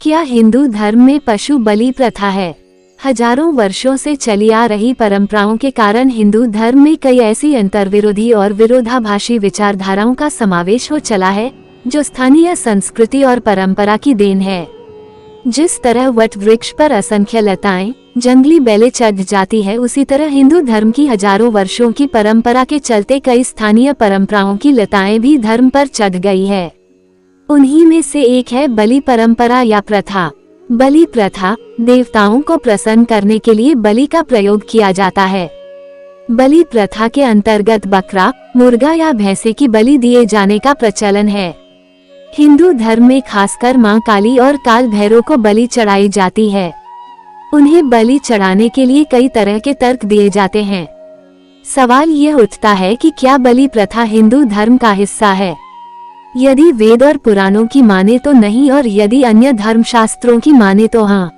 क्या हिंदू धर्म में पशु बलि प्रथा है? हजारों वर्षों से चली आ रही परंपराओं के कारण हिंदू धर्म में कई ऐसी अंतर्विरोधी और विरोधाभासी विचारधाराओं का समावेश हो चला है, जो स्थानीय संस्कृति और परंपरा की देन है। जिस तरह वट वृक्ष पर असंख्य लताएं, जंगली बेलें चढ़ जाती है, उसी तरह हिंदू धर्म की हजारों वर्षों की परंपरा के चलते कई स्थानीय परंपराओं की लताएं भी धर्म पर चढ़ गई है। उन्हीं में से एक है बलि परंपरा या प्रथा। बलि प्रथा देवताओं को प्रसन्न करने के लिए बलि का प्रयोग किया जाता है। बलि प्रथा के अंतर्गत बकरा, मुर्गा या भैंसे की बलि दिए जाने का प्रचलन है। हिंदू धर्म में खासकर मां काली और काल भैरव को बलि चढ़ाई जाती है। उन्हें बलि चढ़ाने के लिए कई तरह के तर्क दिए जाते हैं। सवाल यह उठता है कि क्या बलि प्रथा हिंदू धर्म का हिस्सा है? यदि वेद और पुराणों की माने तो नहीं, और यदि अन्य धर्मशास्त्रों की माने तो हाँ।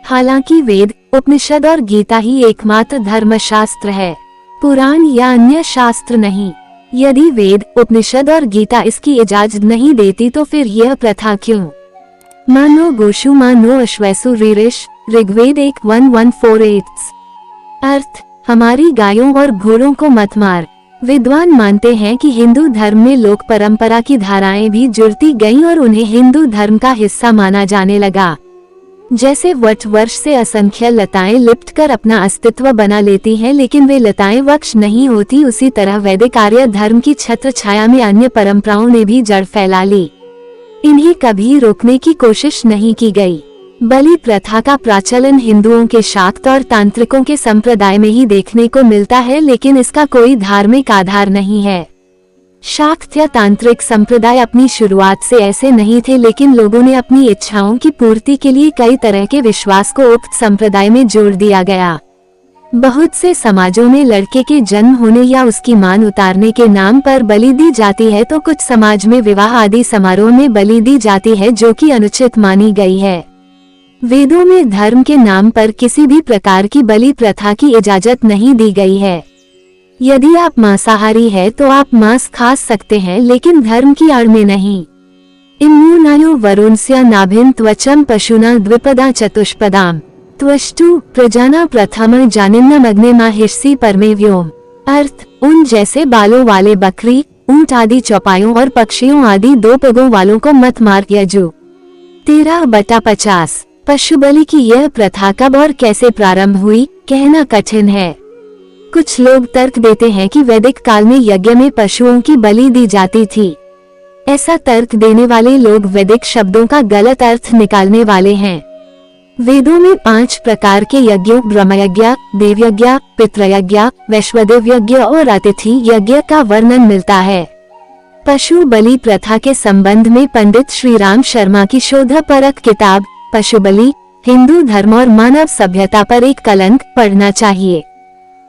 हालांकि वेद, उपनिषद और गीता ही एकमात्र धर्मशास्त्र है, पुराण या अन्य शास्त्र नहीं। यदि वेद, उपनिषद और गीता इसकी इजाजत नहीं देती तो फिर यह प्रथा क्यों? मानो गोशु मानो अश्वैसु ऋऋष, ऋग्वेद 1:148। अर्थ, हमारी गायों और घोड़ों को मत मार। विद्वान मानते हैं कि हिंदू धर्म में लोक परंपरा की धाराएं भी जुड़ती गईं और उन्हें हिंदू धर्म का हिस्सा माना जाने लगा। जैसे वट वृक्ष से असंख्य लताएं लिपटकर अपना अस्तित्व बना लेती हैं, लेकिन वे लताएं वृक्ष नहीं होती, उसी तरह वैदिक आर्य धर्म की छत्र छाया में अन्य परंपराओं ने भी जड़ फैला ली। इन्हें कभी रोकने की कोशिश नहीं की गई। बलि प्रथा का प्रचलन हिंदुओं के शाक्त और तांत्रिकों के संप्रदाय में ही देखने को मिलता है, लेकिन इसका कोई धार्मिक आधार नहीं है। शाक्त या तांत्रिक संप्रदाय अपनी शुरुआत से ऐसे नहीं थे, लेकिन लोगों ने अपनी इच्छाओं की पूर्ति के लिए कई तरह के विश्वास को उक्त संप्रदाय में जोड़ दिया गया। बहुत से समाजों में लड़के के जन्म होने या उसकी मान उतारने के नाम पर बलि दी जाती है, तो कुछ समाज में विवाह आदि समारोह में बलि दी जाती है, जो कि अनुचित मानी गई है। वेदों में धर्म के नाम पर किसी भी प्रकार की बलि प्रथा की इजाजत नहीं दी गई है। यदि आप मांसाहारी हैं तो आप मांस खा सकते हैं, लेकिन धर्म की आड़ में नहीं। इम्यूनायो वरुणस्य नाभिन त्वचम पशुना द्विपदा चतुष्पदाम त्वष्टु प्रजाना प्रथम जानिन्नम अग्ने माहिषसी परमे व्योम। अर्थ, उन जैसे बालों वाले बकरी, ऊंट आदि चौपायों और पक्षियों आदि दो पगों वालों को मत मार। यजु 13/50। पशु बलि की यह प्रथा कब और कैसे प्रारंभ हुई, कहना कठिन है। कुछ लोग तर्क देते हैं कि वैदिक काल में यज्ञ में पशुओं की बलि दी जाती थी। ऐसा तर्क देने वाले लोग वैदिक शब्दों का गलत अर्थ निकालने वाले हैं। वेदों में 5 प्रकार के यज्ञों ब्रह्मयज्ञ, देवयज्ञ, पितृयज्ञ, वैश्वदेव यज्ञ और अतिथि यज्ञ का वर्णन मिलता है। पशु बलि प्रथा के संबंध में पंडित श्री राम शर्मा की शोधपरक किताब पशु बलि, हिंदू धर्म और मानव सभ्यता पर एक कलंक पढ़ना चाहिए।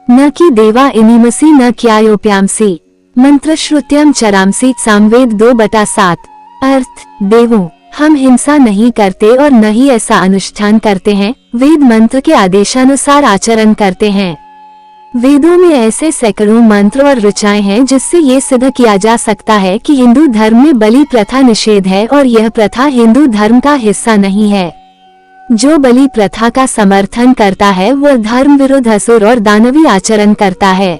न कि देवा इनिमसी न क्यायोप्यामसी मंत्र श्रुत्यम चरामसी सामवेद 2/7। अर्थ, देवों, हम हिंसा नहीं करते और न ही ऐसा अनुष्ठान करते हैं, वेद मंत्र के आदेशानुसार आचरण करते हैं। वेदों में ऐसे सैकड़ों मंत्र और ऋचाएं हैं जिससे ये सिद्ध किया जा सकता है कि हिंदू धर्म में बलि प्रथा निषेध है और यह प्रथा हिंदू धर्म का हिस्सा नहीं है। जो बलि प्रथा का समर्थन करता है वह धर्म विरुद्ध असुर और दानवी आचरण करता है।